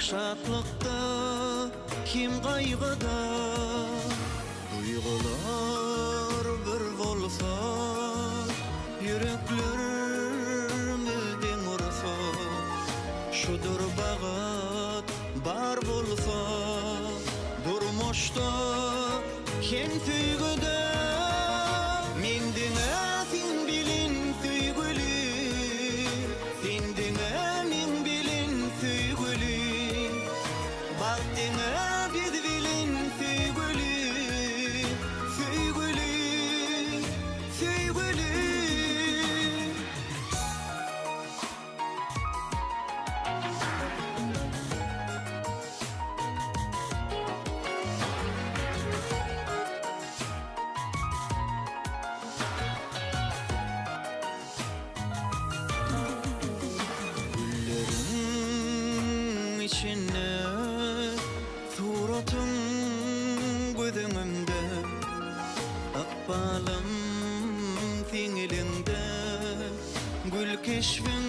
şatlykda, kim gaýgyda. Duygular bir bolsa, yüreklerimizdin ursa. Şudur bagat bar bolsa, durmuşda ken tüýgüde. Mendiňe sen bilin tüýgüli, sendiňe men bilin tüýgüli. Bagdyňe biz bilin tüýgüli, tüýgüli, tüýgüli. Güllerin içine suratın gözümde, akbalım sinilinde, gül keşfin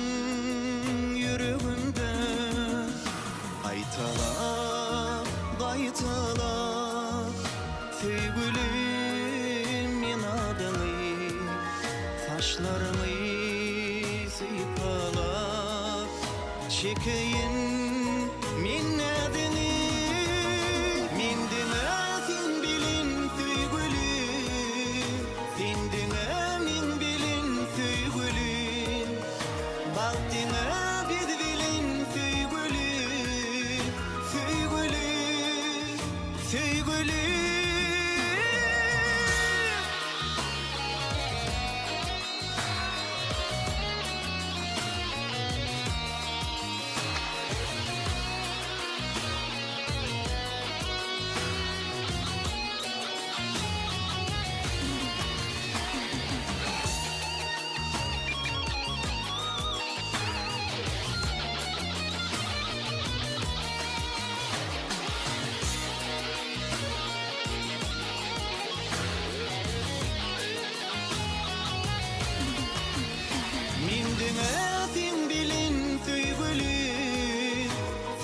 yüreğimde. Aytala, gaytala, sevgilim men adyny, saçlaryny sypala, çekeyin